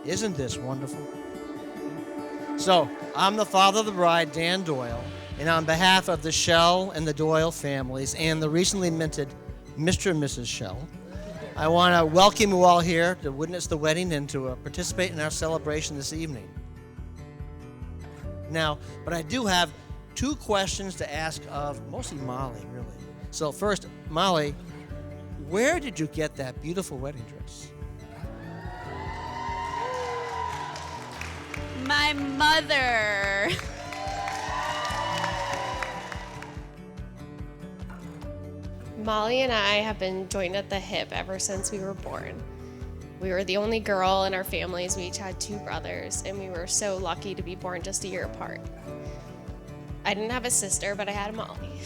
Isn't this wonderful? So, I'm the father of the bride, Dan Doyle, and on behalf of the Shell and the Doyle families and the recently minted Mr. and Mrs. Shell, I want to welcome you all here to witness the wedding and to participate in our celebration this evening. Now, but I do have two questions to ask of mostly Molly, really. So first, Molly, where did you get that beautiful wedding dress? My mother. Molly and I have been joined at the hip ever since we were born. We were the only girl in our families. We each had two brothers, and we were so lucky to be born just a year apart. I didn't have a sister, but I had a Molly.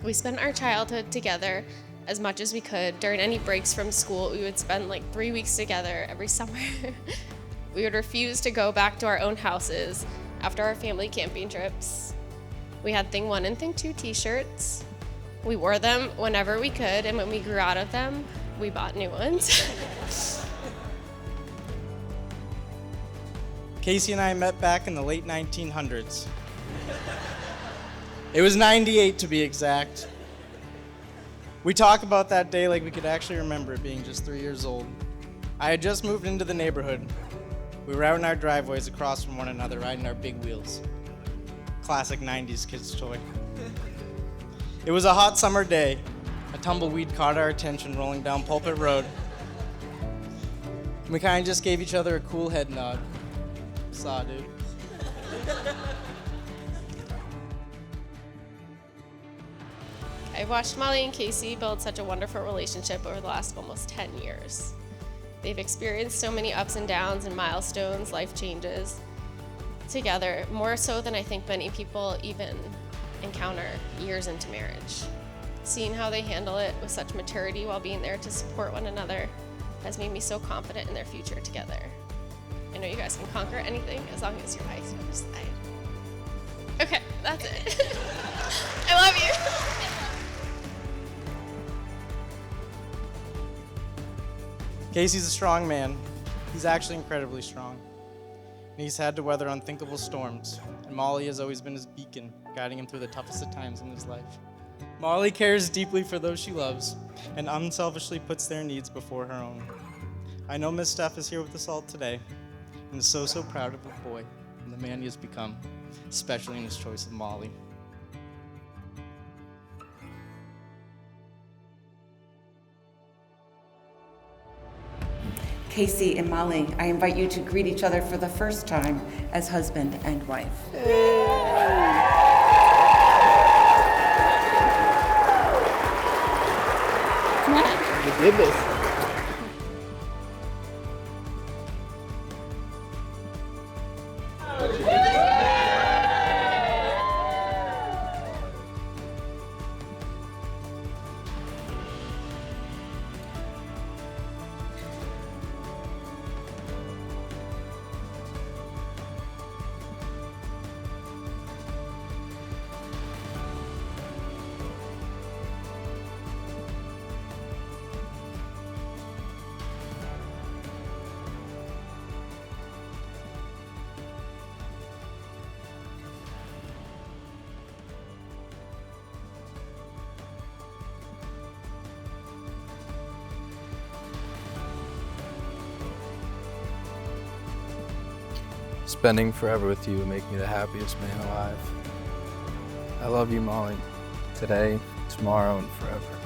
We spent our childhood together as much as we could. During any breaks from school, we would spend like 3 weeks together every summer. We would refuse to go back to our own houses after our family camping trips. We had Thing 1 and Thing 2 t-shirts. We wore them whenever we could, and when we grew out of them, we bought new ones. Casey and I met back in the late 1900s. It was 98 to be exact. We talk about that day like we could actually remember it being just 3 years old. I had just moved into the neighborhood. We were out in our driveways across from one another riding our big wheels. Classic 90s kids toy. It was a hot summer day. A tumbleweed caught our attention rolling down Pulpit Road. We kind of just gave each other a cool head nod. Saw, dude. I've watched Molly and Casey build such a wonderful relationship over the last almost 10 years. They've experienced so many ups and downs and milestones, life changes together, more so than I think many people even encounter years into marriage. Seeing how they handle it with such maturity while being there to support one another has made me so confident in their future together. I know you guys can conquer anything as long as your eyes on your side. Okay, that's it. I love you. Casey's a strong man. He's actually incredibly strong. And he's had to weather unthinkable storms. And Molly has always been his beacon, guiding him through the toughest of times in his life. Molly cares deeply for those she loves and unselfishly puts their needs before her own. I know Miss Steph is here with us all today and is so proud of the boy and the man he has become, especially in his choice of Molly. Casey and Molly, I invite you to greet each other for the first time as husband and wife. Come on. You did this. Spending forever with you will make me the happiest man alive. I love you, Molly, today, tomorrow, and forever.